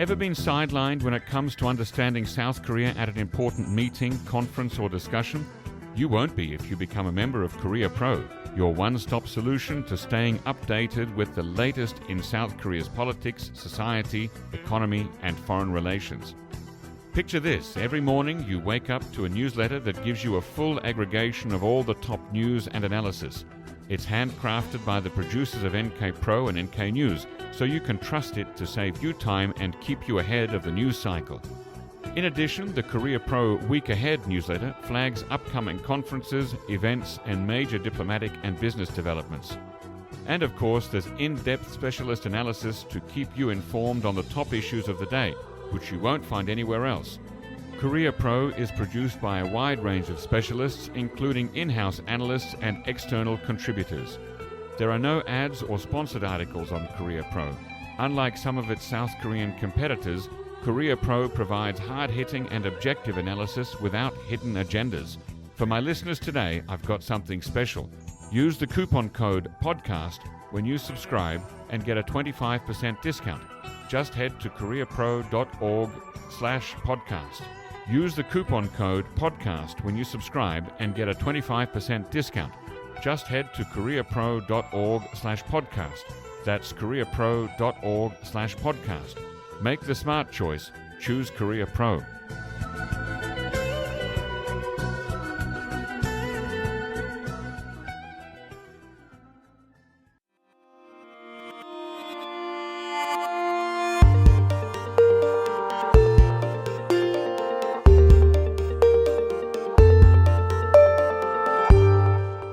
Ever been sidelined when it comes to understanding South Korea at an important meeting, conference or discussion? You won't be if you become a member of Korea Pro, your one-stop solution to staying updated with the latest in South Korea's politics, society, economy and foreign relations. Picture this, every morning you wake up to a newsletter that gives you a full aggregation of all the top news and analysis. It's handcrafted by the producers of NK Pro and NK News, so you can trust it to save you time and keep you ahead of the news cycle. In addition, the Korea Pro Week Ahead newsletter flags upcoming conferences, events, and major diplomatic and business developments. And of course, there's in-depth specialist analysis to keep you informed on the top issues of the day, which you won't find anywhere else. Korea Pro is produced by a wide range of specialists, including in-house analysts and external contributors. There are no ads or sponsored articles on Korea Pro. Unlike some of its South Korean competitors, Korea Pro provides hard-hitting and objective analysis without hidden agendas. For my listeners today, I've got something special. Use the coupon code PODCAST when you subscribe and get a 25% discount. Just head to koreapro.org/podcast. Use the coupon code PODCAST when you subscribe and get a 25% discount. Just head to koreapro.org/podcast. That's koreapro.org/podcast. Make the smart choice. Choose Korea Pro.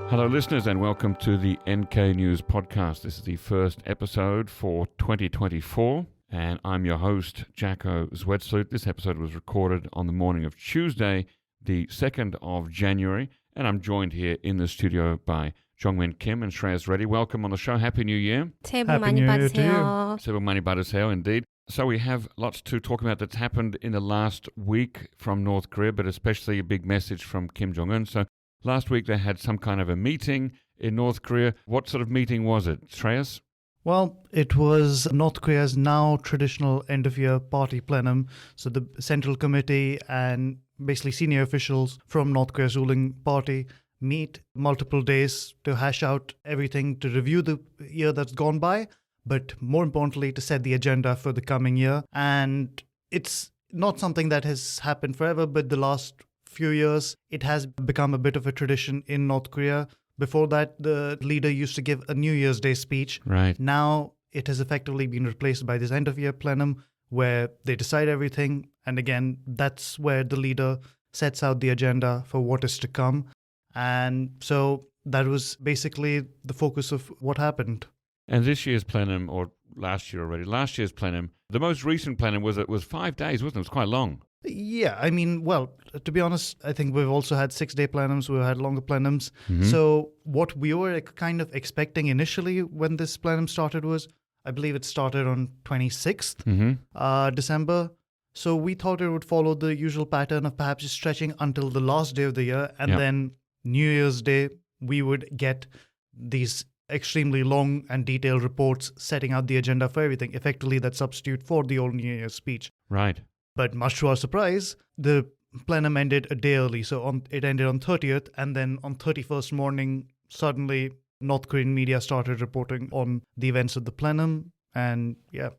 Hello listeners and welcome to the NK News podcast. This is the first episode for 2024 and I'm your host Jacco Zwetsloot. This episode was recorded on the morning of Tuesday, the 2nd of January, and I'm joined here in the studio by Jeongmin Kim and Shreyas Reddy. Welcome on the show. Happy New Year. 새해 복 많이 받으세요. 새해 복 많이 받으세요, indeed. So we have lots to talk about that's happened in the last week from North Korea, but especially a big message from Kim Jong Un. So last week they had some kind of a meeting in North Korea. What sort of meeting was it, Shreyas? Well, it was North Korea's now traditional end-of-year party plenum. So the Central Committee and basically senior officials from North Korea's ruling party meet multiple days to hash out everything, to review the year that's gone by, but more importantly, to set the agenda for the coming year. And it's not something that has happened forever, but the last few years, it has become a bit of a tradition in North Korea. Before that, the leader used to give a New Year's Day speech. Right. Now, it has effectively been replaced by this end-of-year plenum where they decide everything. And again, that's where the leader sets out the agenda for what is to come. And so that was basically the focus of what happened. And this year's plenum, or last year's plenum, the most recent plenum was 5 days, wasn't it? It was quite long. Yeah, I mean, well, to be honest, I think we've also had 6-day plenums, we've had longer plenums. Mm-hmm. So what we were kind of expecting initially when this plenum started was, I believe it started on 26th December. So we thought it would follow the usual pattern of perhaps just stretching until the last day of the year. And then New Year's Day, we would get these extremely long and detailed reports setting out the agenda for everything. Effectively, that substitute for the old New Year's speech. Right. But much to our surprise, the plenum ended a day early. So it ended on 30th, and then on 31st morning, suddenly North Korean media started reporting on the events of the plenum, and yeah.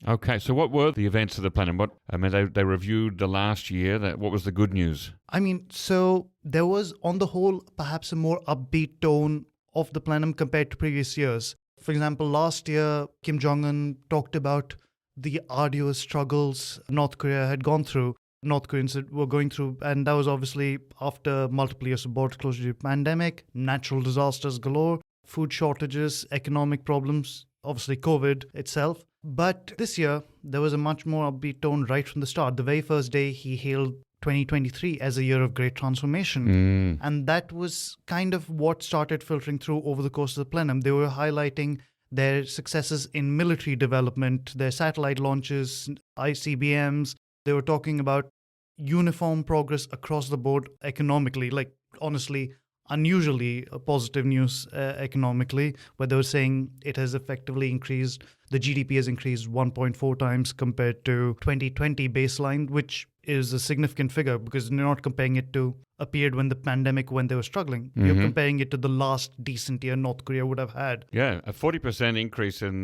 Okay, so what were the events of the plenum? They reviewed the last year. What was the good news? I mean, so there was, on the whole, perhaps a more upbeat tone of the plenum compared to previous years. For example, last year, Kim Jong Un talked about the arduous struggles North Korea had gone through, North Koreans were going through, and that was obviously after multiple years of border closure due to pandemic, natural disasters galore, food shortages, economic problems, obviously COVID itself. But this year, there was a much more upbeat tone right from the start. The very first day, he hailed 2023 as a year of great transformation. And that was kind of what started filtering through over the course of the plenum. They were highlighting their successes in military development, their satellite launches, ICBMs. They were talking about uniform progress across the board economically. Like, honestly, unusually positive news economically, where they were saying it has effectively increased, the GDP has increased 1.4 times compared to 2020 baseline, which is a significant figure because you're not comparing it to a period when the pandemic, when they were struggling. You're comparing it to the last decent year North Korea would have had. Yeah, a 40% increase in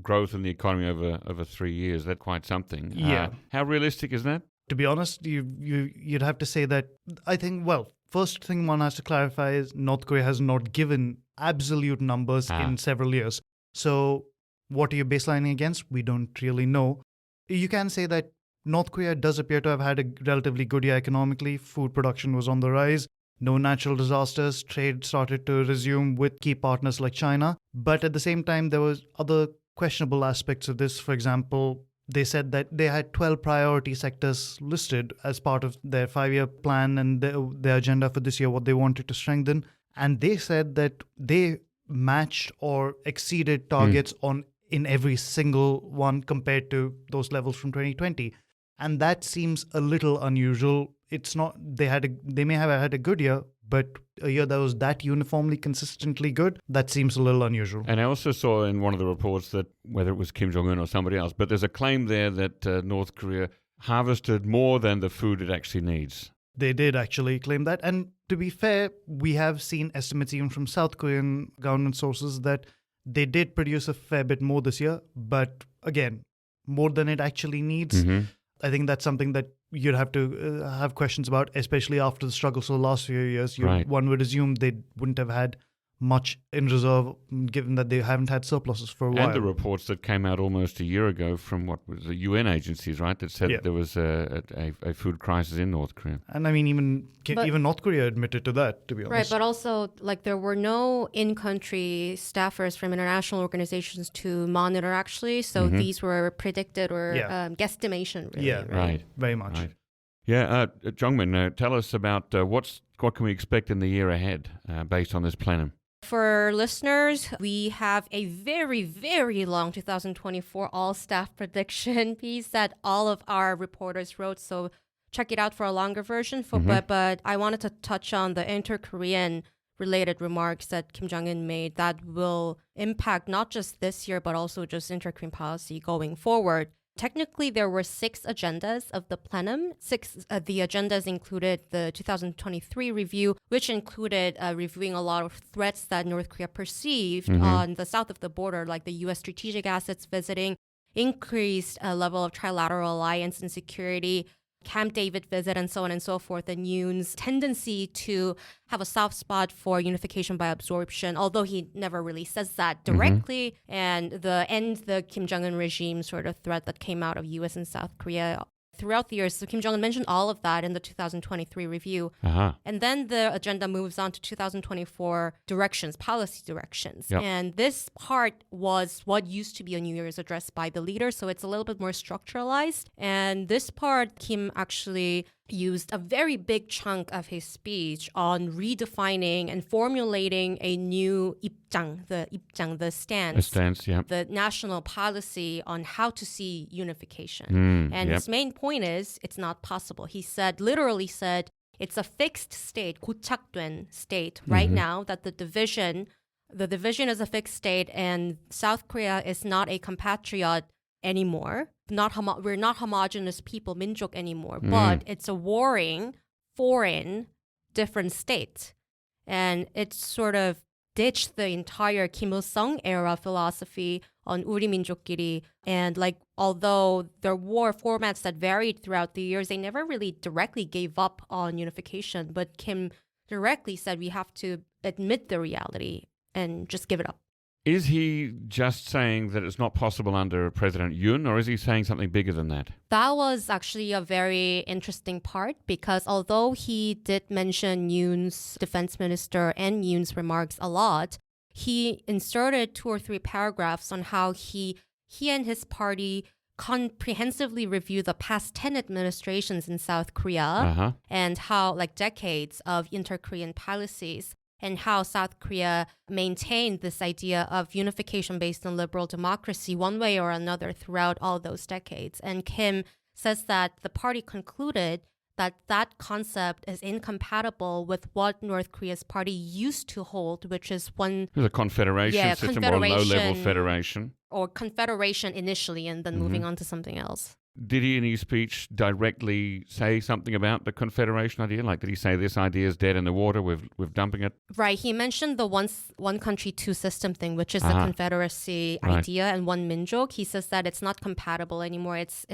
growth in the economy over 3 years. That's quite something. Yeah. How realistic is that? To be honest, you'd have to say that, I think, first thing one has to clarify is North Korea has not given absolute numbers in several years. So what are you baselining against? We don't really know. You can say that North Korea does appear to have had a relatively good year economically. Food production was on the rise. No natural disasters. Trade started to resume with key partners like China. But at the same time, there was other questionable aspects of this. For example, they said that they had 12 priority sectors listed as part of their 5-year plan and their agenda for this year, what they wanted to strengthen. And they said that they matched or exceeded targets in every single one compared to those levels from 2020. And that seems a little unusual. It's not, they may have had a good year, but a year that was that uniformly, consistently good, that seems a little unusual. And I also saw in one of the reports that, whether it was Kim Jong Un or somebody else, but there's a claim there that North Korea harvested more than the food it actually needs. They did actually claim that. And to be fair, we have seen estimates even from South Korean government sources that they did produce a fair bit more this year. But again, more than it actually needs. I think that's something that you'd have to have questions about, especially after the struggles of the last few years. One would assume they wouldn't have had much in reserve, given that they haven't had surpluses for a while. And the reports that came out almost a year ago from what was the UN agencies, right, that said that there was a food crisis in North Korea. And I mean, even North Korea admitted to that, to be honest. Right, but also, like, there were no in-country staffers from international organizations to monitor, actually. So these were predicted or guesstimation, really. Yeah, right. Very much. Right. Yeah, Jeongmin, tell us about what can we expect in the year ahead based on this plenum? For listeners, we have a very, very long 2024 all-staff prediction piece that all of our reporters wrote, so check it out for a longer version. But I wanted to touch on the inter-Korean related remarks that Kim Jong Un made that will impact not just this year, but also just inter-Korean policy going forward. Technically, there were 6 agendas of the plenum. The agendas included the 2023 review, which included reviewing a lot of threats that North Korea perceived on the south of the border, like the U.S. strategic assets visiting, increased level of trilateral alliance and security, Camp David visit, and so on and so forth, and Yoon's tendency to have a soft spot for unification by absorption, although he never really says that directly, and the Kim Jong Un regime sort of threat that came out of U.S. and South Korea throughout the years. So Kim Jong Un mentioned all of that in the 2023 review. And then the agenda moves on to 2024 policy directions. Yep. And this part was what used to be a New Year's address by the leader, so it's a little bit more structuralized. And this part, Kim actually used a very big chunk of his speech on redefining and formulating a new the stance, the national policy on how to see unification. His main point is it's not possible. He literally said, it's a fixed state, 고착된 state right now, that the division is a fixed state, and South Korea is not a compatriot anymore. We're not homogeneous people, 민족 anymore, but it's a warring, foreign, different state. And it's sort of ditched the entire Kim Il-sung era philosophy on 우리 민족끼리. And although there were formats that varied throughout the years, they never really directly gave up on unification. But Kim directly said we have to admit the reality and just give it up. Is he just saying that it's not possible under President Yoon, or is he saying something bigger than that? That was actually a very interesting part, because although he did mention Yoon's defense minister and Yoon's remarks a lot, he inserted 2 or 3 paragraphs on how he and his party comprehensively review the past 10 administrations in South Korea and how, decades of inter-Korean policies, and how South Korea maintained this idea of unification based on liberal democracy one way or another throughout all those decades. And Kim says that the party concluded that concept is incompatible with what North Korea's party used to hold, which is one... There's a confederation system or a low-level federation. Or confederation initially and then moving on to something else. Did he in his speech directly say something about the confederation idea? Like, did he say this idea is dead in the water, we're dumping it? Right. He mentioned the one country, two system thing, which is the confederacy idea, and one min족. He says that it's not compatible anymore. It's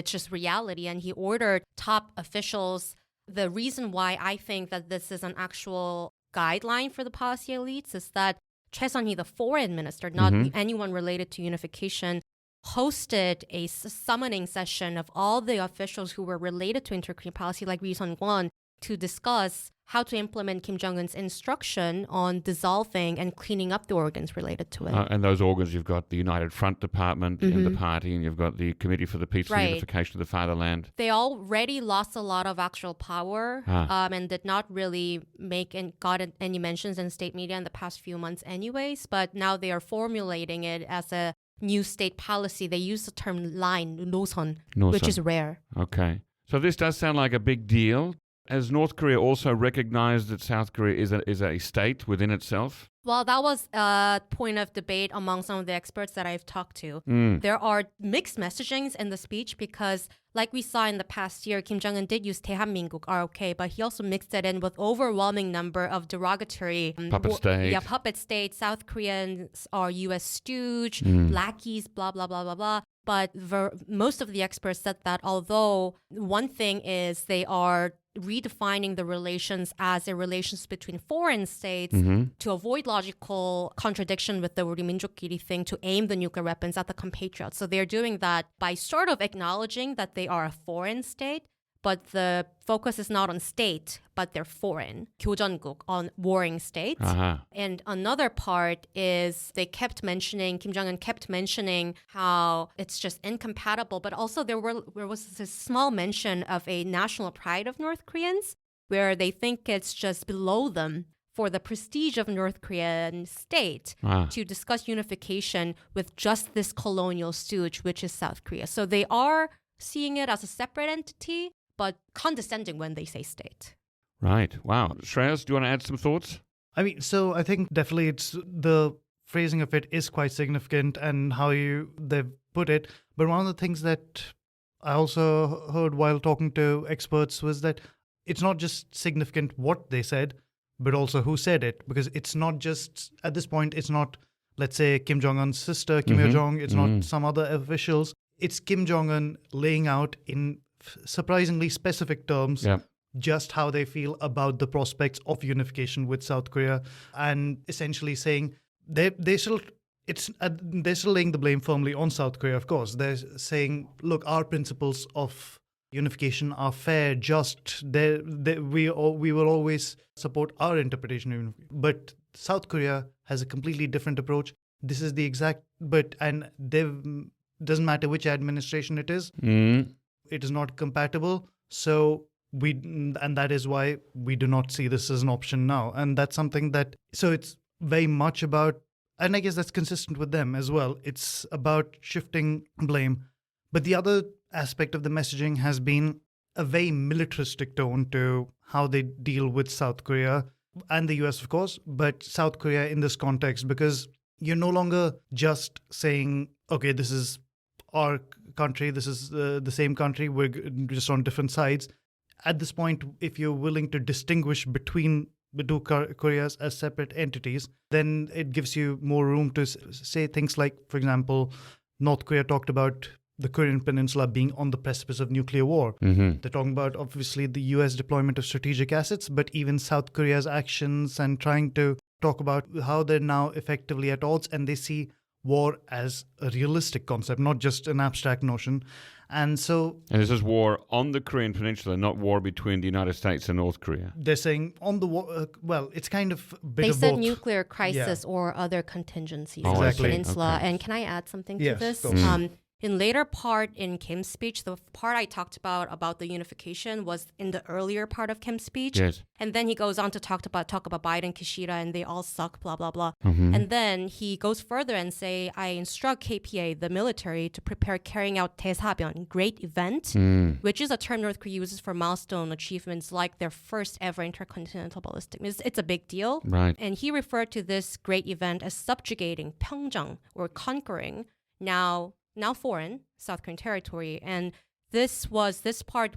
just reality. And he ordered top officials. The reason why I think that this is an actual guideline for the policy elites is that Choi Sun-hee, the foreign minister, not anyone related to unification, hosted a summoning session of all the officials who were related to inter-Korean policy, like Ri Sun-kwon, to discuss how to implement Kim Jong-un's instruction on dissolving and cleaning up the organs related to it. And those organs, you've got the United Front Department in the party, and you've got the Committee for the Peaceful Unification of the Fatherland. They already lost a lot of actual power and did not really got any mentions in state media in the past few months anyways, but now they are formulating it as a new state policy. They use the term line, 노선, which is rare. Okay. So this does sound like a big deal. Has North Korea also recognized that South Korea is a state within itself? Well, that was a point of debate among some of the experts that I've talked to. There are mixed messagings in the speech because, like we saw in the past year, Kim Jong-un did use 대한민국, ROK, but he also mixed it in with overwhelming number of derogatory... puppet state. Yeah, puppet state. South Koreans are U.S. stooge, lackeys, blah, blah, blah, blah, blah. But most of the experts said that although one thing is they are redefining the relations as a relations between foreign states to avoid logical contradiction with the 우리 민족끼리 thing to aim the nuclear weapons at the compatriots. So they're doing that by sort of acknowledging that they are a foreign state, but the focus is not on state, but they're foreign. 교전국, on warring states. And another part is Kim Jong-un kept mentioning how it's just incompatible, but also there was this small mention of a national pride of North Koreans where they think it's just below them for the prestige of North Korean state to discuss unification with just this colonial stooge, which is South Korea. So they are seeing it as a separate entity, but condescending when they say state. Right. Wow. Shreyas, do you want to add some thoughts? I mean, so I think definitely it's the phrasing of it is quite significant and how they've put it. But one of the things that I also heard while talking to experts was that it's not just significant what they said, but also who said it. Because it's not just, at this point, it's not, let's say, Kim Jong-un's sister, Kim Yo-jong. It's not some other officials. It's Kim Jong-un laying out in surprisingly specific terms just how they feel about the prospects of unification with South Korea, and essentially saying they're still laying the blame firmly on South Korea. Of course, they're saying, look, our principles of unification are fair, just. We will always support our interpretation of unification. But South Korea has a completely different approach. This is the exact doesn't matter which administration it is. It is not compatible. So and that is why we do not see this as an option now. And that's something so it's very much about, and I guess that's consistent with them as well. It's about shifting blame. But the other aspect of the messaging has been a very militaristic tone to how they deal with South Korea and the US, of course, but South Korea in this context, because you're no longer just saying, okay, this is our country, this is the same country, we're just on different sides. At this point, if you're willing to distinguish between the two Koreas as separate entities, then it gives you more room to say things like, for example, North Korea talked about the Korean Peninsula being on the precipice of nuclear war. They're talking about, obviously, the US deployment of strategic assets, but even South Korea's actions and trying to talk about how they're now effectively at odds, and they see war as a realistic concept, not just an abstract notion. And this is war on the Korean Peninsula, not war between the United States and North Korea. They're saying on the war, well, it's kind of a bit they of said both. Nuclear crisis or other contingencies Exactly. on the peninsula. Okay. And can I add something to Yes, this? of course. In later part in Kim's speech, the part I talked about the unification was in the earlier part of Kim's speech. Yes. And then he goes on to talk about Biden, Kishida, and they all suck, blah, blah, blah. Mm-hmm. And then he goes further and say, I instruct KPA, the military, to prepare carrying out 대사변, great event, which is a term North Korea uses for milestone achievements like their first ever intercontinental ballistic. It's a big deal. Right. And he referred to this great event as subjugating Pyongyang, or conquering now foreign South Korean territory. And this part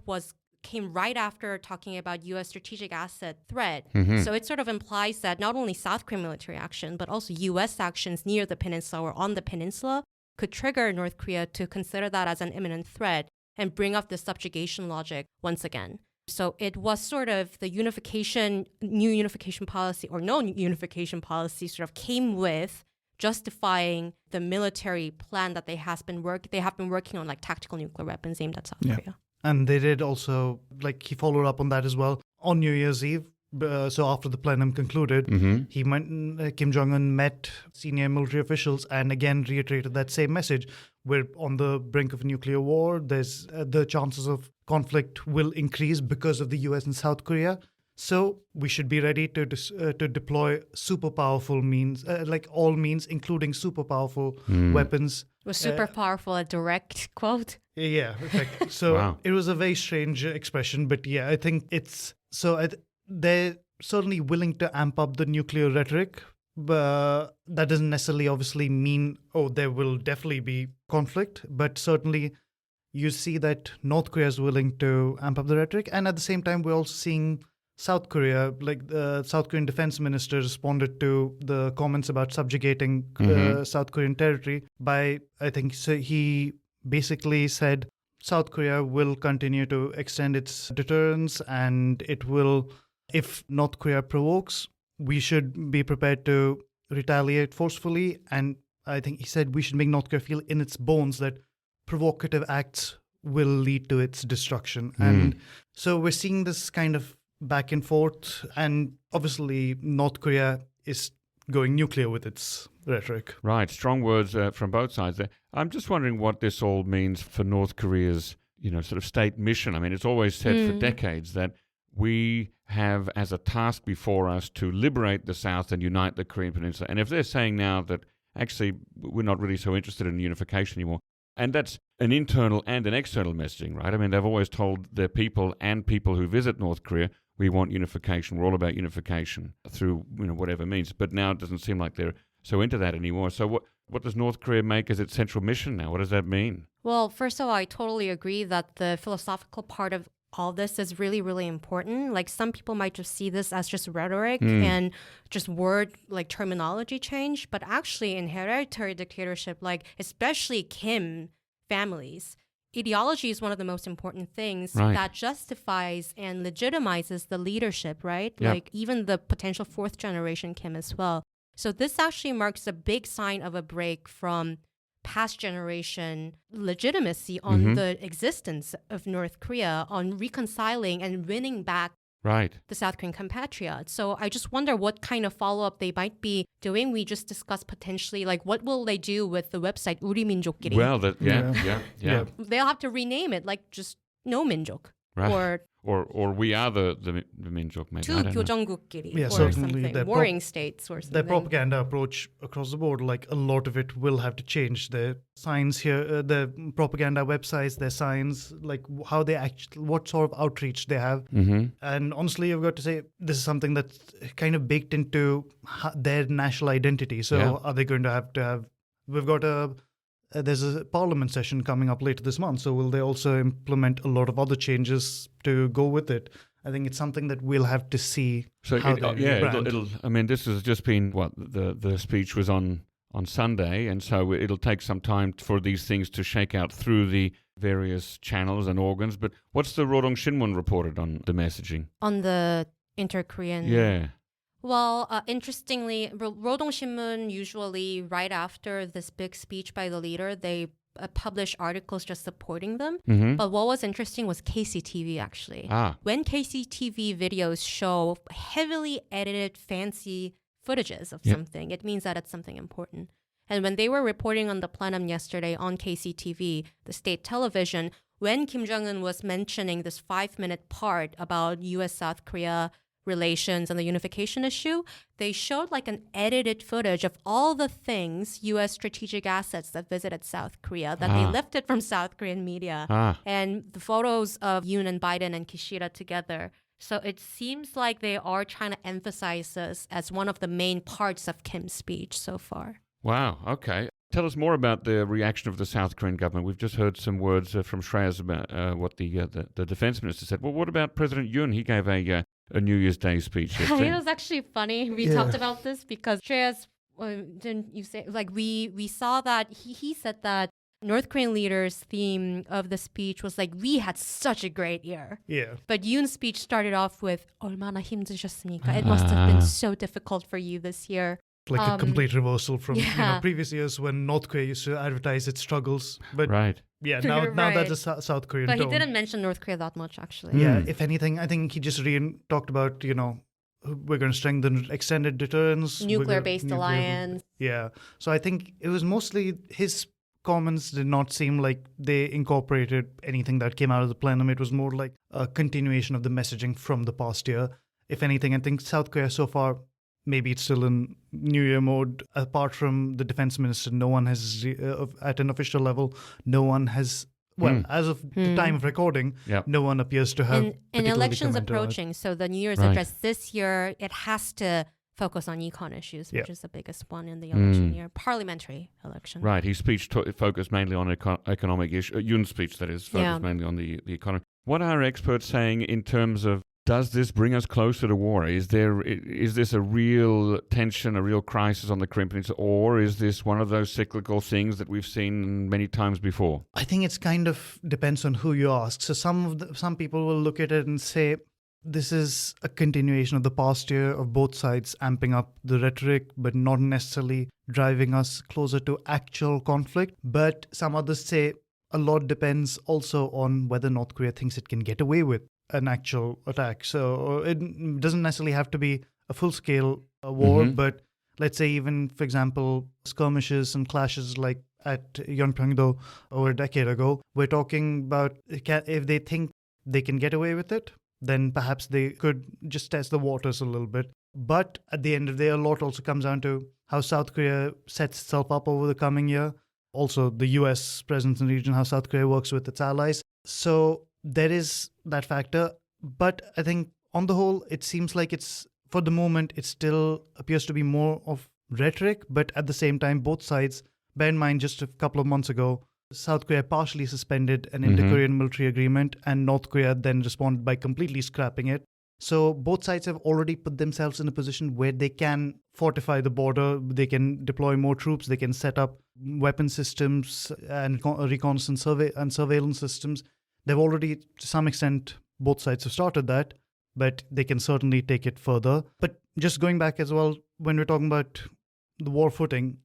came right after talking about U.S. strategic asset threat. So it sort of implies that not only South Korean military action, but also U.S. actions near the peninsula or on the peninsula could trigger North Korea to consider that as an imminent threat and bring up the subjugation logic once again. So it was sort of the new unification policy or no unification policy sort of came with justifying the military plan that they have been working on, like tactical nuclear weapons aimed at South Korea. And they did also, he followed up on that as well on New Year's Eve. So after the plenum concluded, Kim Jong Un met senior military officials and again reiterated that same message. We're on the brink of a nuclear war. There's the chances of conflict will increase because of the US and South Korea. So we should be ready to deploy super powerful means, all means, including super powerful weapons. Was super powerful a direct quote? Yeah. So Wow. It was a very strange expression, but yeah, I think it's so. They're certainly willing to amp up the nuclear rhetoric, but that doesn't necessarily obviously mean there will definitely be conflict. But certainly, you see that North Korea is willing to amp up the rhetoric, and at the same time, we're also seeing South Korea, like the South Korean defense minister responded to the comments about subjugating South Korean territory by, I think, so he basically said South Korea will continue to extend its deterrence and it will, if North Korea provokes, we should be prepared to retaliate forcefully. And I think he said we should make North Korea feel in its bones that provocative acts will lead to its destruction. And so we're seeing this kind of back and forth, and obviously North Korea is going nuclear with its rhetoric. Right, strong words from both sides there. I'm just wondering what this all means for North Korea's, sort of state mission. I mean, it's always said for decades that we have as a task before us to liberate the South and unite the Korean Peninsula. And if they're saying now that actually we're not really so interested in unification anymore, and that's an internal and an external messaging, right? I mean, they've always told their people and people who visit North Korea, we want unification. We're all about unification through, whatever means. But now it doesn't seem like they're so into that anymore. So what does North Korea make as its central mission now? What does that mean? Well, first of all, I totally agree that the philosophical part of all this is really, really important. Like some people might just see this as just rhetoric and just word like terminology change. But actually in hereditary dictatorship, like especially Kim families, ideology is one of the most important things that justifies and legitimizes the leadership, right? Yep. Like even the potential fourth generation Kim as well. So this actually marks a big sign of a break from past generation legitimacy on the existence of North Korea, on reconciling and winning back the South Korean compatriots. So I just wonder what kind of follow-up they might be doing. We just discussed potentially, like, what will they do with the website 우리 민족끼리? Well, yeah. They'll have to rename it, like just no 민족. Right. Or we are the 민족, maybe. Two 교정국끼리 or certainly something. Warring states or something. Their propaganda approach across the board, like a lot of it will have to change. Their signs here, the propaganda websites, their signs, like how they what sort of outreach they have. And honestly, I've got to say, this is something that's kind of baked into their national identity. So are they going to have, we've got there's a parliament session coming up later this month. So will they also implement a lot of other changes to go with it? I think it's something that we'll have to see. So how it'll. I mean, this has just been the speech was on Sunday, and so it'll take some time for these things to shake out through the various channels and organs. But what's the Rodong Shinmun reported on the messaging? On the inter-Korean. Yeah. Well, interestingly, Rodong Shinmun usually right after this big speech by the leader, they publish articles just supporting them. But what was interesting was KCTV actually. When KCTV videos show heavily edited, fancy footages of something, it means that it's something important. And when they were reporting on the plenum yesterday on KCTV, the state television, when Kim Jong Un was mentioning this 5-minute part about U.S.-South Korea relations and the unification issue, they showed like an edited footage of all the things U.S. strategic assets that visited South Korea that they lifted from South Korean media. And the photos of Yoon and Biden and Kishida together. So it seems like they are trying to emphasize this as one of the main parts of Kim's speech so far. Wow, okay. Tell us more about the reaction of the South Korean government. We've just heard some words from Shreyas about what the defense minister said. Well, what about President Yoon? He gave a New Year's Day speech yesterday. It was actually funny. We talked about this because Shreyas, didn't you say, like we saw that he said that North Korean leader's theme of the speech was like, we had such a great year. Yeah. But Yoon's speech started off with, 얼마나 힘드셨습니까? It must have been so difficult for you this year. Like a complete reversal from previous years when North Korea used to advertise its struggles. But yeah, now that's a South Korean But tone. he didn't mention North Korea that much, actually. Yeah, if anything, I think he just talked about, we're going to strengthen extended deterrence. Nuclear-based alliance. Yeah. So I think it was mostly his comments did not seem like they incorporated anything that came out of the plenum. It was more like a continuation of the messaging from the past year. If anything, I think South Korea so far, maybe it's still in New Year mode. Apart from the defense minister, no one has, at an official level, no one has, as of the time of recording, no one appears to have. And elections approaching, so the New Year's address this year, it has to focus on econ issues, which is the biggest one in the election year, parliamentary election. Right, his speech focused mainly on economic issues. Yoon's speech, that is, focused mainly on the economy. What are experts saying in terms of, does this bring us closer to war? Is this a real tension, a real crisis on the Korean Peninsula, or is this one of those cyclical things that we've seen many times before? I think it's kind of depends on who you ask. So some people will look at it and say this is a continuation of the past year of both sides amping up the rhetoric, but not necessarily driving us closer to actual conflict. But some others say a lot depends also on whether North Korea thinks it can get away with an actual attack. So it doesn't necessarily have to be a full-scale war, but let's say even, for example, skirmishes and clashes like at Yeonpyeong-do over a decade ago, we're talking about if they think they can get away with it, then perhaps they could just test the waters a little bit. But at the end of the day, a lot also comes down to how South Korea sets itself up over the coming year. Also, the US presence in the region, how South Korea works with its allies. So there is that factor. But I think on the whole, it seems like for the moment, it still appears to be more of rhetoric. But at the same time, both sides, bear in mind, just a couple of months ago, South Korea partially suspended an inter-Korean military agreement, and North Korea then responded by completely scrapping it. So both sides have already put themselves in a position where they can fortify the border, they can deploy more troops, they can set up weapon systems and reconnaissance and surveillance systems. They've already, to some extent, both sides have started that, but they can certainly take it further. But just going back as well, when we're talking about the war footing,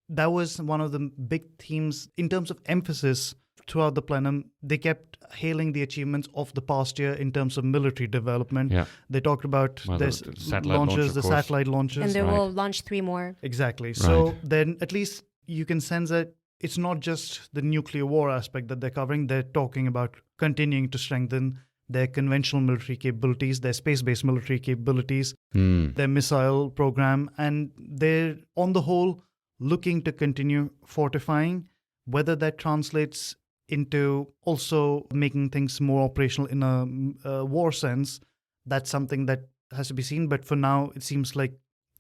that was one of the big themes in terms of emphasis throughout the plenum. They kept hailing the achievements of the past year in terms of military development. Yeah. They talked about the satellite launches. And they will launch 3 more. Exactly. Right. So then at least you can sense that it's not just the nuclear war aspect that they're covering. They're talking about continuing to strengthen their conventional military capabilities, their space-based military capabilities, their missile program, and they're, on the whole, looking to continue fortifying. Whether that translates into also making things more operational in a war sense, that's something that has to be seen. But for now, it seems like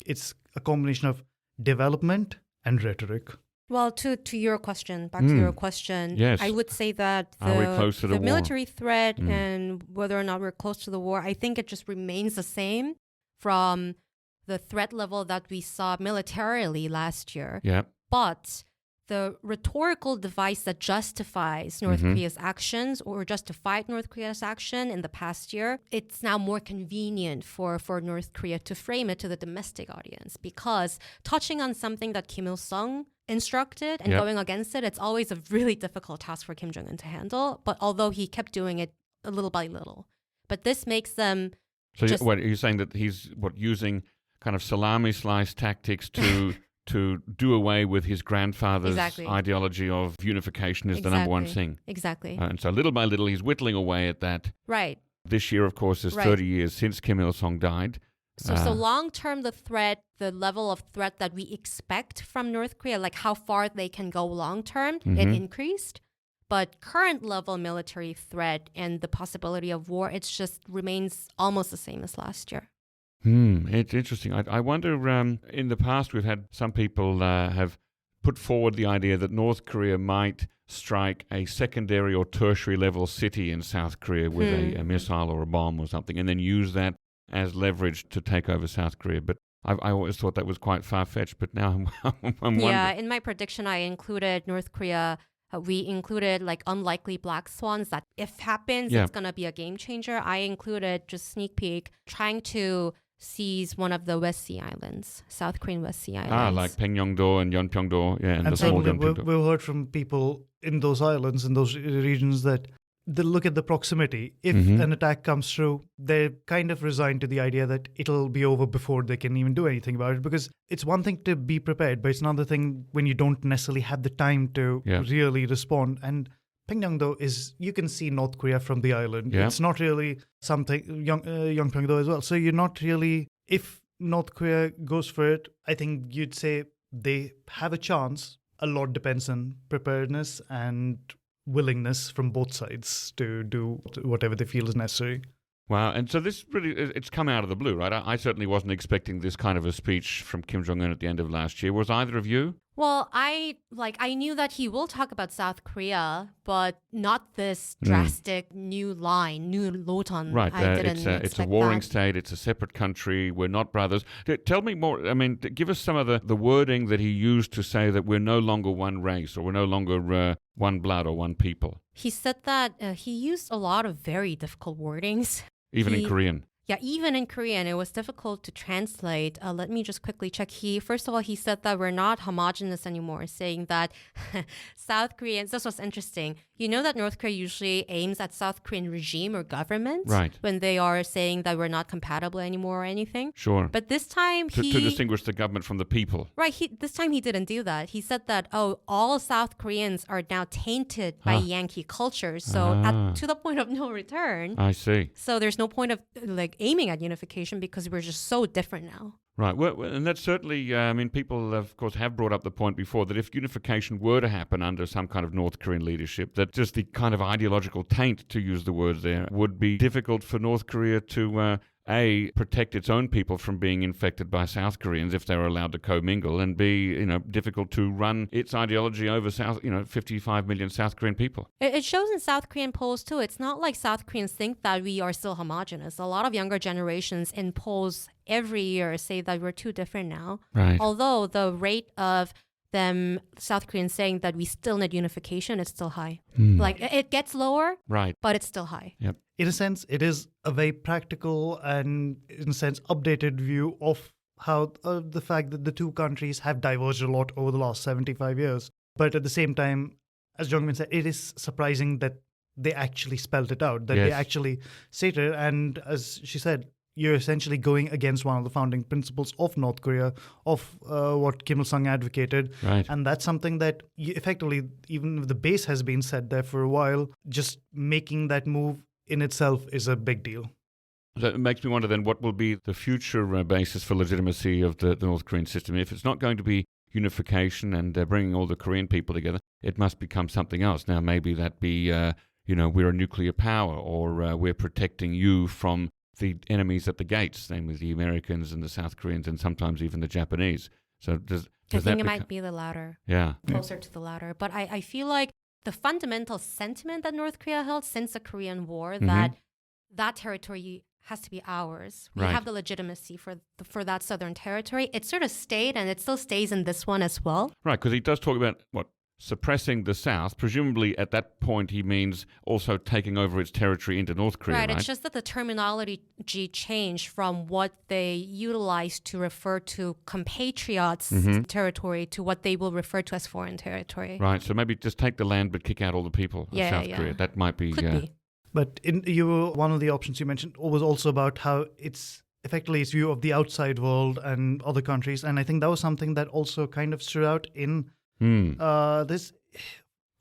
it's a combination of development and rhetoric. Well, to your question, back to your question, yes. I would say that the military threat and whether or not we're close to the war, I think it just remains the same from the threat level that we saw militarily last year. Yeah. But the rhetorical device that justifies North Korea's actions or justified North Korea's action in the past year, it's now more convenient for North Korea to frame it to the domestic audience, because touching on something that Kim Il-sung instructed and going against it, it's always a really difficult task for Kim Jong Un to handle. But although he kept doing it a little by little. But this makes them... So what, are you saying that he's using kind of salami slice tactics to to do away with his grandfather's Exactly. ideology of unification is the number one thing. Exactly. And so little by little, he's whittling away at that. Right. This year, of course, is 30 years since Kim Il-sung died. So long term, the level of threat that we expect from North Korea, like how far they can go long term, it increased. But current level military threat and the possibility of war, it just remains almost the same as last year. It's interesting. I wonder, in the past, we've had some people have put forward the idea that North Korea might strike a secondary or tertiary level city in South Korea with a missile or a bomb or something, and then use that as leverage to take over South Korea. But I always thought that was quite far-fetched, but now I'm wondering. Yeah, in my prediction, I included North Korea. We included like unlikely black swans that if happens, it's going to be a game changer. I included, just sneak peek, trying to seize one of the West Sea Islands, South Korean West Sea Islands. Like Pyongyang and Yeonpyeong-do, and the small Yeonpyeong-do. We've heard from people in those islands, in those regions, that they look at the proximity. If an attack comes through, they're kind of resigned to the idea that it'll be over before they can even do anything about it. Because it's one thing to be prepared, but it's another thing when you don't necessarily have the time to really respond. And Pyongyang-do is, you can see North Korea from the island. Yeah. It's not really something, Yeonpyeong-do as well. So you're not really, if North Korea goes for it, I think you'd say they have a chance. A lot depends on preparedness and willingness from both sides to do whatever they feel is necessary. Wow, and so this really, it's come out of the blue, right? I certainly wasn't expecting this kind of a speech from Kim Jong Un at the end of last year. Was either of you? Well, I knew that he will talk about South Korea, but not this drastic new line, new Loton. Right, I didn't it's a warring state, it's a separate country, we're not brothers. Tell me more, I mean, give us some of the wording that he used to say that we're no longer one race, or we're no longer one blood or one people. He said that he used a lot of very difficult wordings. Even in Korean. Yeah, even in Korean, it was difficult to translate. Let me just quickly check. First of all, he said that we're not homogeneous anymore, saying that South Koreans, this was interesting. You know that North Korea usually aims at South Korean regime or government when they are saying that we're not compatible anymore or anything. Sure. But this time to distinguish the government from the people. Right. This time he didn't do that. He said that, all South Koreans are now tainted by Yankee culture. So to the point of no return. I see. So there's no point of aiming at unification because we're just so different now. Right. Well, and that's certainly, I mean, people, of course, have brought up the point before that if unification were to happen under some kind of North Korean leadership, that just the kind of ideological taint, to use the words there, would be difficult for North Korea to, A, protect its own people from being infected by South Koreans if they were allowed to commingle, and B, difficult to run its ideology over 55 million South Korean people. It shows in South Korean polls too. It's not like South Koreans think that we are still homogenous. A lot of younger generations in polls every year say that we're too different now. Right. Although the rate of them, South Koreans saying that we still need unification, it's still high. Like it gets lower, right, but it's still high. Yep. In a sense, it is a very practical and, in a sense, updated view of how the fact that the two countries have diverged a lot over the last 75 years. But at the same time, as Jeongmin said, it is surprising that they actually spelled it out, that they actually stated it. And as she said, you're essentially going against one of the founding principles of North Korea, of what Kim Il-sung advocated. Right. And that's something that effectively, even if the base has been set there for a while, just making that move in itself is a big deal. That makes me wonder then what will be the future basis for legitimacy of the North Korean system. If it's not going to be unification and bringing all the Korean people together, it must become something else. Now, maybe that be, we're a nuclear power, or we're protecting you from the enemies at the gates, namely the Americans and the South Koreans and sometimes even the Japanese. So I think it might be the latter. Yeah. Closer to the latter. But I feel like the fundamental sentiment that North Korea held since the Korean War, that territory has to be ours. We have the legitimacy for that southern territory. It sort of stayed, and it still stays in this one as well. Right, because he does talk about, suppressing the South. Presumably at that point he means also taking over its territory into North Korea, right? It's just that the terminology changed from what they utilized to refer to compatriots' territory to what they will refer to as foreign territory. Right, so maybe just take the land but kick out all the people of South Korea. That might be... Could be. But one of the options you mentioned was also about how it's effectively its view of the outside world and other countries. And I think that was something that also kind of stood out in this.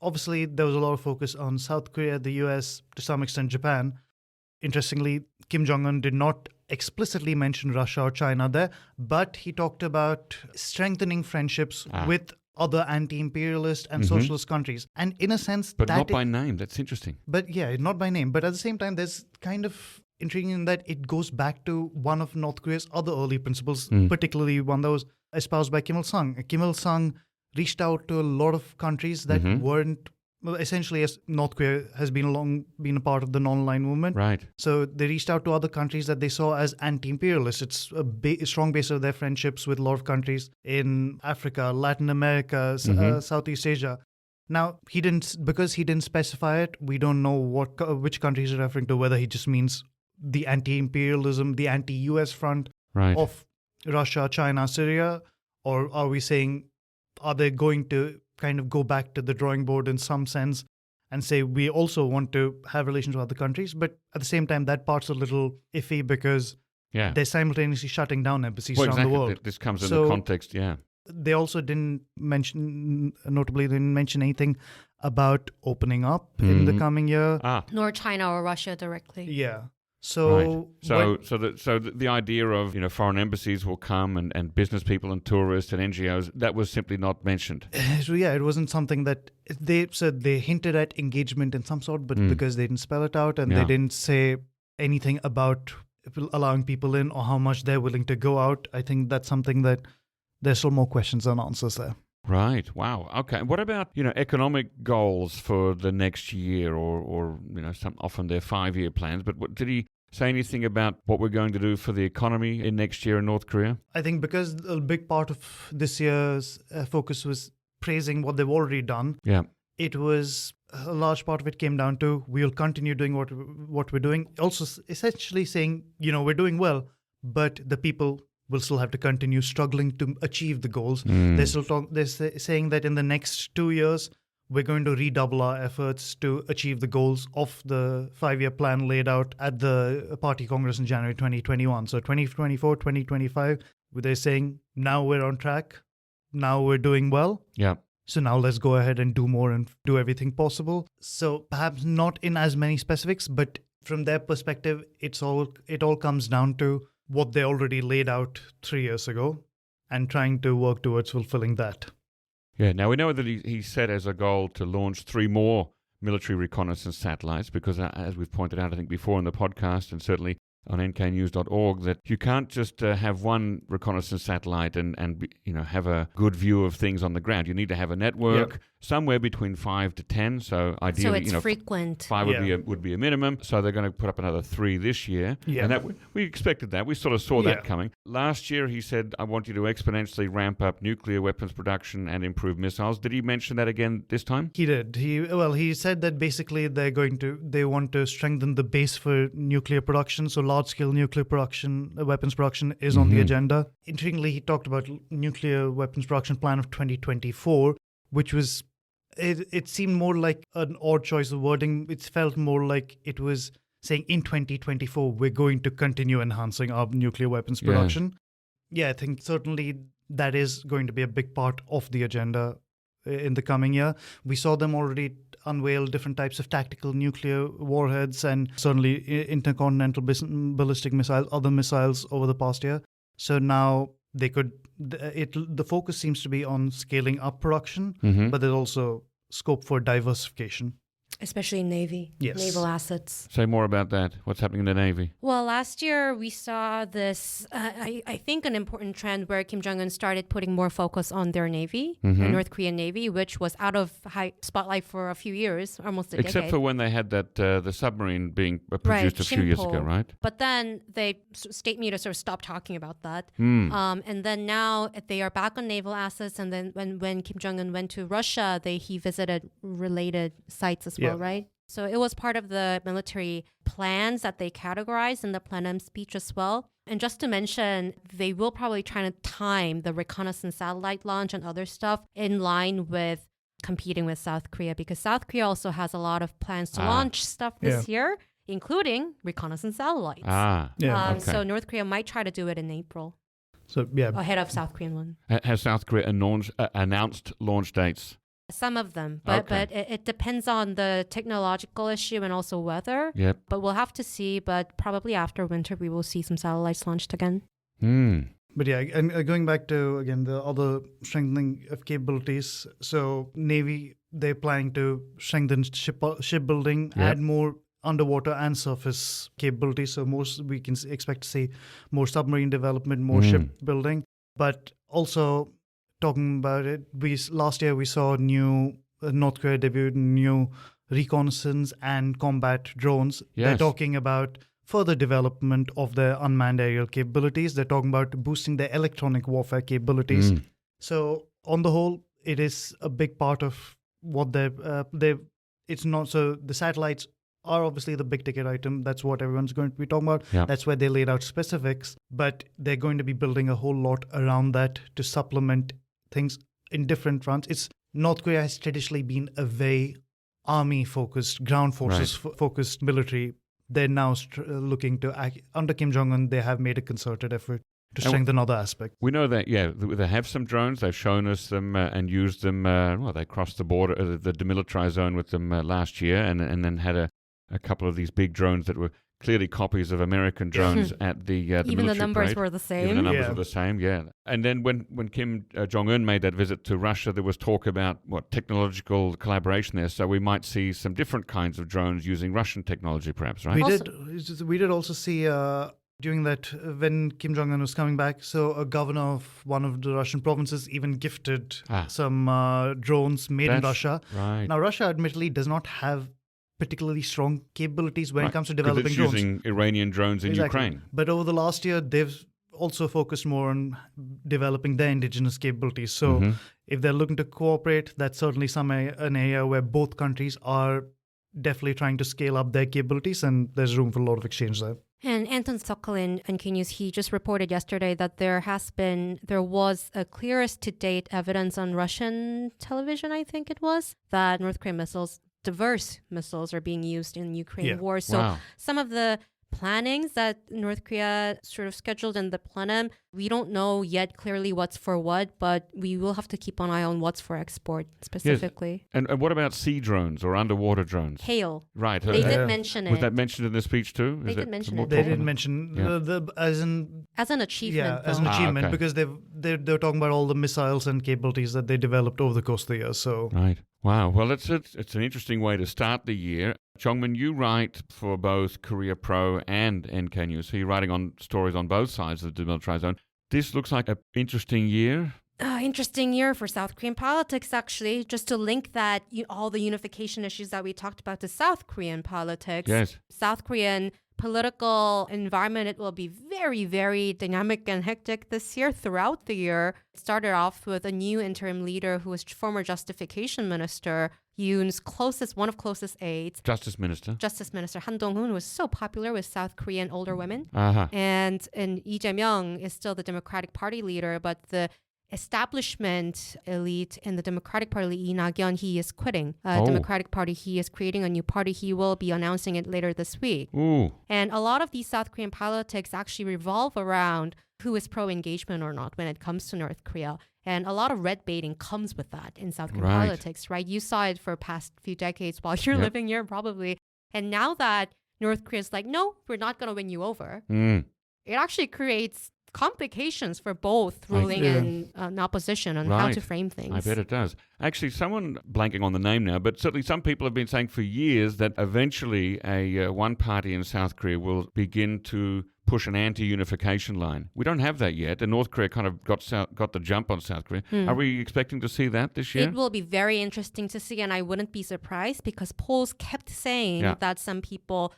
Obviously, there was a lot of focus on South Korea, the US, to some extent Japan. Interestingly, Kim Jong Un did not explicitly mention Russia or China there, but he talked about strengthening friendships with other anti-imperialist and socialist countries. And in a sense, but not by name. That's interesting. But yeah, not by name. But at the same time, there's kind of intriguing in that it goes back to one of North Korea's other early principles, particularly one that was espoused by Kim Il-sung. Kim Il-sung reached out to a lot of countries that weren't, well, essentially, as North Korea has been a part of the non-aligned movement. Right. So they reached out to other countries that they saw as anti-imperialist. It's a strong base of their friendships with a lot of countries in Africa, Latin America, Southeast Asia. Now, because he didn't specify it, we don't know which countries he's referring to, whether he just means the anti-imperialism, the anti-US front of Russia, China, Syria, or are we saying, are they going to kind of go back to the drawing board in some sense and say we also want to have relations with other countries? But at the same time, that part's a little iffy because they're simultaneously shutting down embassies around the world. This comes in the context, They also notably didn't mention anything about opening up in the coming year. Nor China or Russia directly. Yeah. So, the idea of foreign embassies will come and business people and tourists and NGOs, that was simply not mentioned. So it wasn't something that they said. They hinted at engagement in some sort, but because they didn't spell it out and they didn't say anything about allowing people in or how much they're willing to go out, I think that's something that there's still more questions than answers there. Right. Wow. Okay. What about economic goals for the next year, or often they're 5-year plans? But did he say anything about what we're going to do for the economy in next year in North Korea? I think because a big part of this year's focus was praising what they've already done. Yeah. It was a large part of it came down to we'll continue doing what we're doing. Also, essentially saying we're doing well, but the people will still have to continue struggling to achieve the goals. They're saying that in the next 2 years, we're going to redouble our efforts to achieve the goals of the 5-year plan laid out at the Party Congress in January 2021. So 2024, 2025, they're saying now we're on track. Now we're doing well. Yeah. So now let's go ahead and do more and do everything possible. So perhaps not in as many specifics, but from their perspective, it all comes down to what they already laid out 3 years ago and trying to work towards fulfilling that. Yeah, now we know that he set as a goal to launch 3 more military reconnaissance satellites because, as we've pointed out, I think before in the podcast and certainly on nknews.org, that you can't just have one reconnaissance satellite and have a good view of things on the ground. You need to have a network somewhere between 5 to 10. So ideally, so it's frequent. 5 would be a minimum. So they're going to put up another 3 this year. Yeah. And we expected that. We sort of saw that coming. Last year, he said, I want you to exponentially ramp up nuclear weapons production and improve missiles. Did he mention that again this time? He did. He said that basically they want to strengthen the base for nuclear production. So large-scale nuclear production, weapons production is on the agenda. Interestingly, he talked about nuclear weapons production plan of 2024, which was, it seemed more like an odd choice of wording. It felt more like it was saying in 2024, we're going to continue enhancing our nuclear weapons production. Yeah, I think certainly that is going to be a big part of the agenda in the coming year. We saw them already unveil different types of tactical nuclear warheads and certainly intercontinental ballistic missiles, other missiles over the past year. So now the focus seems to be on scaling up production, but there's also scope for diversification. Especially in Navy, naval assets. Say more about that. What's happening in the Navy? Well, last year we saw this, I think, an important trend where Kim Jong Un started putting more focus on their Navy, the North Korean Navy, which was out of high spotlight for a few years, almost a decade. Except for when they had that the submarine being produced a few years ago, right? But then state media sort of stopped talking about that. And then now they are back on naval assets. And then when Kim Jong Un went to Russia, he visited related sites as well, right? So it was part of the military plans that they categorized in the plenum speech as well. And just to mention, they will probably try to time the reconnaissance satellite launch and other stuff in line with competing with South Korea, because South Korea also has a lot of plans to launch stuff this year. including reconnaissance satellites. Yeah. So North Korea might try to do it in April, So yeah, ahead of South Korean one. Has South Korea announced launch dates? Some of them, but it depends on the technological issue and also weather. Yep. But we'll have to see. But probably after winter, we will see some satellites launched again. But yeah, and going back to, again, the other strengthening of capabilities. So Navy, they're planning to strengthen shipbuilding, add more underwater and surface capabilities. So we can expect to see more submarine development, more shipbuilding. But also talking about it, last year we saw North Korea debut new reconnaissance and combat drones. Yes. They're talking about further development of their unmanned aerial capabilities. They're talking about boosting their electronic warfare capabilities. So on the whole, it is a big part of what it's not. So the satellites are obviously the big ticket item. That's what everyone's going to be talking about. Yeah. That's where they laid out specifics. But they're going to be building a whole lot around that to supplement things in different fronts. North Korea has traditionally been a very army-focused, ground forces-focused military. They're now looking to act. Under Kim Jong Un, they have made a concerted effort to strengthen other aspects. We know that, they have some drones. They've shown us them and used them. They crossed the border, the demilitarized zone with them last year, and then had a couple of these big drones that were clearly copies of American drones at the Even the numbers parade. were the same. Even the numbers were the same, yeah. And then when Kim Jong Un made that visit to Russia, there was talk about technological collaboration there. So we might see some different kinds of drones using Russian technology, perhaps, right? We did also see during that when Kim Jong Un was coming back. So a governor of one of the Russian provinces even gifted some drones made in Russia. Right. Now Russia, admittedly, does not have particularly strong capabilities when it comes to developing it's drones. Using Iranian drones in Ukraine. But over the last year, they've also focused more on developing their indigenous capabilities. So if they're looking to cooperate, that's certainly an area where both countries are definitely trying to scale up their capabilities, and there's room for a lot of exchange there. And Anton Sokolin on K News, he just reported yesterday that there was a clearest to date evidence on Russian television, I think it was, that North Korean diverse missiles are being used in Ukraine war. So some of the plannings that North Korea sort of scheduled in the plenum, we don't know yet clearly what's for what, but we will have to keep an eye on what's for export specifically. Yes. And what about sea drones or underwater drones? Hail. Right. They did mention it. Was that mentioned in the speech too? They did mention it. They did mention as an achievement. Yeah, as an achievement, because they're talking about all the missiles and capabilities that they developed over the course of the year. So right. Wow. Well, it's an interesting way to start the year. Jeongmin, you write for both Korea Pro and NK News, so you're writing on stories on both sides of the demilitarized zone. This looks like an interesting year. Interesting year for South Korean politics, actually. Just to link that, all the unification issues that we talked about to South Korean politics. Yes. South Korean political environment, it will be very, very dynamic and hectic this year. Throughout the year, it started off with a new interim leader who was former Justification Minister, Yoon's one of closest aides. Justice Minister Han Dong-hoon, was so popular with South Korean older women. And Lee Jae-myung is still the Democratic Party leader, but the establishment elite in the Democratic Party, Lee Na-gyun, he is quitting Democratic Party. He is creating a new party. He will be announcing it later this week. Ooh. And a lot of these South Korean politics actually revolve around who is pro-engagement or not when it comes to North Korea. And a lot of red baiting comes with that in South Korean politics, right? You saw it for past few decades while you're living here, probably. And now that North Korea's like, no, we're not going to win you over, it actually creates complications for both ruling and opposition on how to frame things. I bet it does. Actually, someone blanking on the name now, but certainly some people have been saying for years that eventually one party in South Korea will begin to push an anti-unification line. We don't have that yet, and North Korea kind of got the jump on South Korea. Are we expecting to see that this year? It will be very interesting to see, and I wouldn't be surprised because polls kept saying that some people,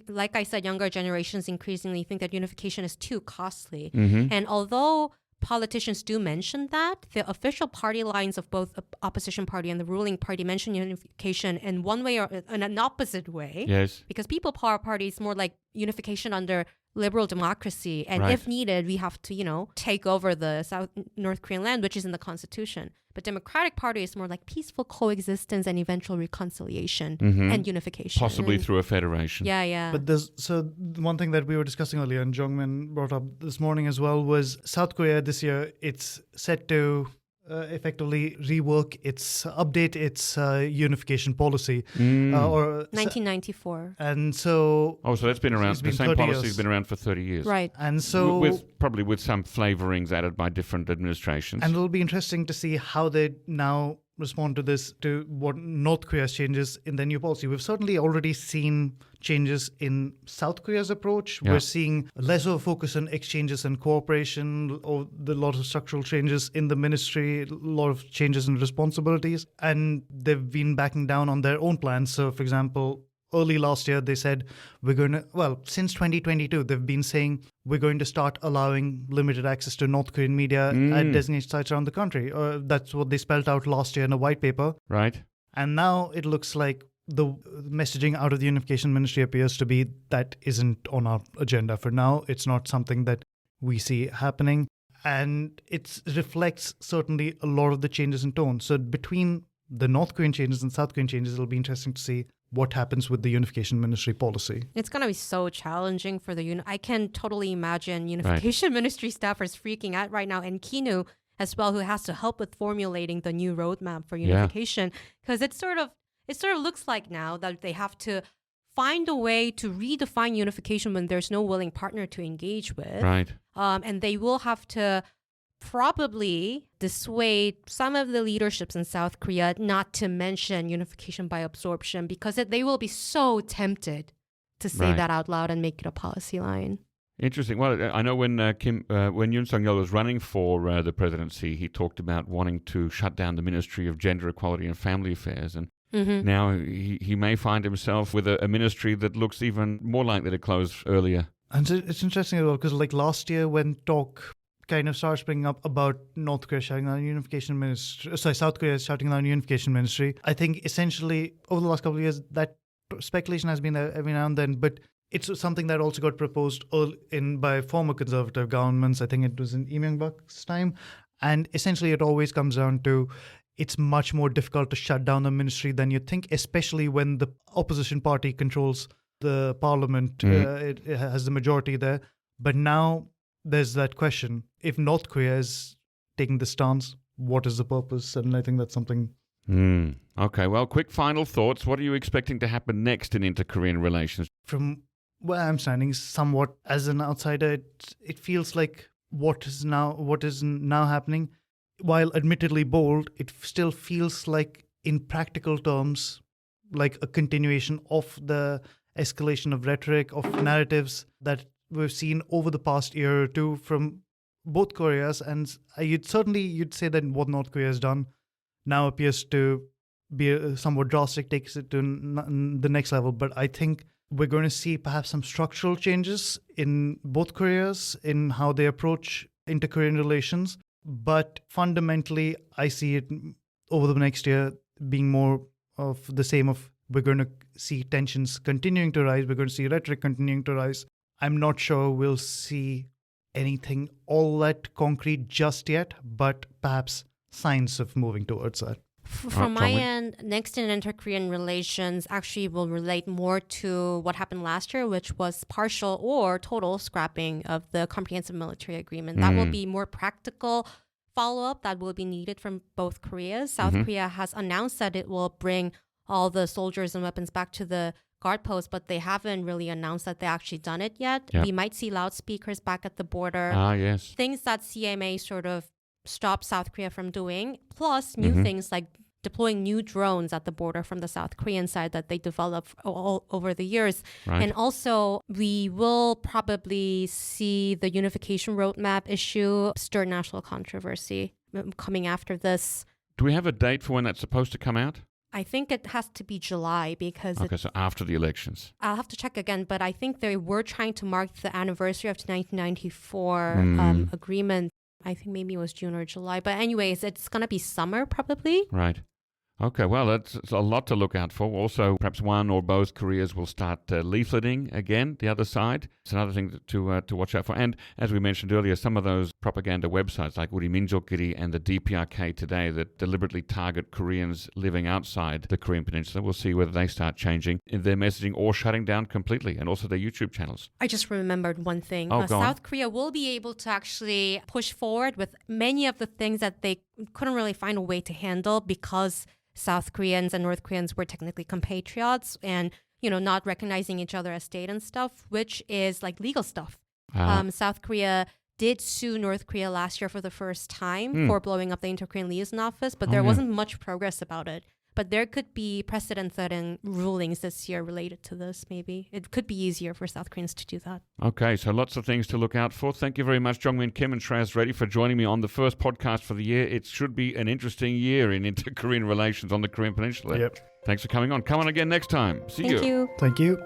like I said, younger generations increasingly think that unification is too costly. And although politicians do mention that, the official party lines of both the opposition party and the ruling party mention unification in one way or in an opposite way. Yes. Because People Power Party is more like unification under liberal democracy. And Right. if needed, we have to, take over the North Korean land, which is in the constitution. But Democratic Party is more like peaceful coexistence and eventual reconciliation and unification. Possibly through a federation. Yeah. But one thing that we were discussing earlier, and Jeongmin brought up this morning as well, was South Korea this year. It's set to effectively update its unification policy, or 1994. and so. Oh, so that's been around. It's The been same 30 policy years. has been around for 30 years. Right. And so, Probably with some flavorings added by different administrations. and it'll be interesting to see how they now respond to this, to what North Korea's changes in their new policy. We've certainly already seen changes in South Korea's approach. Yeah. We're seeing less of a focus on exchanges and cooperation, or the lot of structural changes in the ministry, a lot of changes in responsibilities, and they've been backing down on their own plans. So, for example, early last year, they said since 2022, they've been saying we're going to start allowing limited access to North Korean media at designated sites around the country. That's what they spelled out last year in a white paper. Right. And now it looks like the messaging out of the Unification Ministry appears to be that isn't on our agenda for now. It's not something that we see happening. And it reflects certainly a lot of the changes in tone. So between the North Korean changes and South Korean changes, it'll be interesting to see what happens with the Unification Ministry policy. It's going to be so challenging for I can totally imagine Unification Ministry staffers freaking out right now, and Kinu as well, who has to help with formulating the new roadmap for unification, because it sort of looks like now that they have to find a way to redefine unification when there's no willing partner to engage with. Right. And they will have to probably dissuade some of the leaderships in South Korea not to mention unification by absorption, because they will be so tempted to say that out loud and make it a policy line. Interesting. Well, I know when Yoon Suk-yeol was running for the presidency, he talked about wanting to shut down the Ministry of Gender Equality and Family Affairs, and now he may find himself with a ministry that looks even more likely to close earlier. And so it's interesting as well, because like last year when talk kind of starts bringing up about North Korea shutting down unification ministry, South Korea shutting down unification ministry, I think essentially over the last couple of years that speculation has been there every now and then, but it's something that also got proposed by former conservative governments. I think it was in Lee Myung-bak's time, and essentially it always comes down to it's much more difficult to shut down a ministry than you think, especially when the opposition party controls the parliament. It has the majority there, but now there's that question. If North Korea is taking the stance, what is the purpose? And I think that's something. Okay, well, quick final thoughts. What are you expecting to happen next in inter-Korean relations? From where I'm standing, somewhat as an outsider, it feels like what is now happening, while admittedly bold, it still feels like, in practical terms, like a continuation of the escalation of rhetoric, of narratives that we've seen over the past year or two from both Koreas. And you'd say that what North Korea has done now appears to be somewhat drastic, takes it to the next level. But I think we're going to see perhaps some structural changes in both Koreas in how they approach inter-Korean relations. But fundamentally, I see it over the next year being more of the same. Of we're going to see tensions continuing to rise. We're going to see rhetoric continuing to rise. I'm not sure we'll see anything all that concrete just yet, but perhaps signs of moving towards that. From my end, next in inter-Korean relations actually will relate more to what happened last year, which was partial or total scrapping of the comprehensive military agreement. That will be more practical follow-up that will be needed from both Koreas. South Korea has announced that it will bring all the soldiers and weapons back to the guard post, but they haven't really announced that they actually done it yet. Yep. We might see loudspeakers back at the border. Yes. Things that CMA sort of stopped South Korea from doing, plus new things like deploying new drones at the border from the South Korean side that they developed all over the years. Right. And also, we will probably see the unification roadmap issue stir national controversy coming after this. Do we have a date for when that's supposed to come out? I think it has to be July because... Okay, so after the elections. I'll have to check again, but I think they were trying to mark the anniversary of the 1994 agreement. I think maybe it was June or July. But anyways, it's going to be summer probably. Right. Okay, well, that's a lot to look out for. Also, perhaps one or both Koreas will start leafleting again, the other side. It's another thing to watch out for. And as we mentioned earlier, some of those propaganda websites like Uri Minjokgiri and the DPRK today that deliberately target Koreans living outside the Korean Peninsula, we'll see whether they start changing in their messaging or shutting down completely, and also their YouTube channels. I just remembered one thing. Oh, go on. South Korea will be able to actually push forward with many of the things that they couldn't really find a way to handle because South Koreans and North Koreans were technically compatriots and, not recognizing each other as state and stuff, which is like legal stuff. South Korea did sue North Korea last year for the first time for blowing up the Inter-Korean Liaison Office, but there wasn't much progress about it. But there could be precedent-setting rulings this year related to this, maybe. It could be easier for South Koreans to do that. Okay, so lots of things to look out for. Thank you very much, Jeongmin Kim and Shreyas Reddy, for joining me on the first podcast for the year. It should be an interesting year in inter-Korean relations on the Korean Peninsula. Yep. Thanks for coming on. Come on again next time. See you. Thank you. Thank you.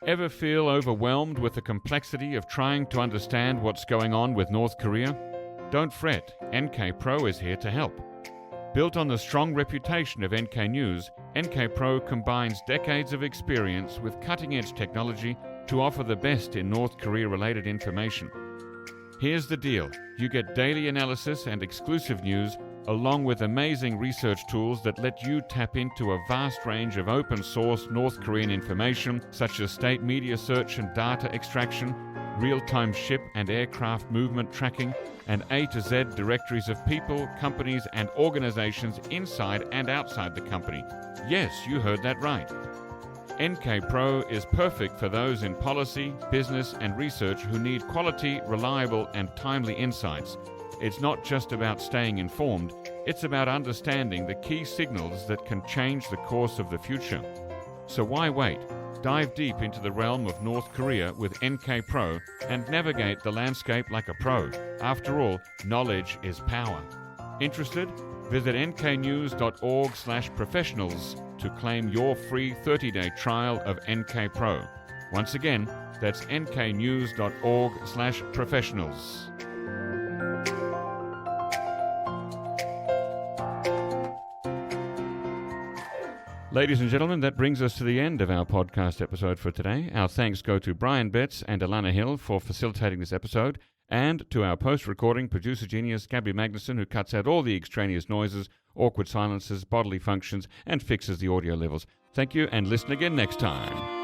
Ever feel overwhelmed with the complexity of trying to understand what's going on with North Korea? Don't fret, NK Pro is here to help. Built on the strong reputation of NK News, NK Pro combines decades of experience with cutting-edge technology to offer the best in North Korea-related information. Here's the deal. You get daily analysis and exclusive news, along with amazing research tools that let you tap into a vast range of open-source North Korean information, such as state media search and data extraction, real-time ship and aircraft movement tracking, and A to Z directories of people, companies, and organizations inside and outside the company. Yes, you heard that right. NK Pro is perfect for those in policy, business, and research who need quality, reliable, and timely insights. It's not just about staying informed, it's about understanding the key signals that can change the course of the future. So why wait? Dive deep into the realm of North Korea with NK Pro and navigate the landscape like a pro. After all, knowledge is power. Interested? Visit nknews.org/professionals to claim your free 30-day trial of NK Pro. Once again, that's nknews.org/professionals. Ladies and gentlemen, that brings us to the end of our podcast episode for today. Our thanks go to Brian Betts and Alana Hill for facilitating this episode, and to our post-recording producer genius Gabby Magnuson, who cuts out all the extraneous noises, awkward silences, bodily functions, and fixes the audio levels. Thank you, and listen again next time.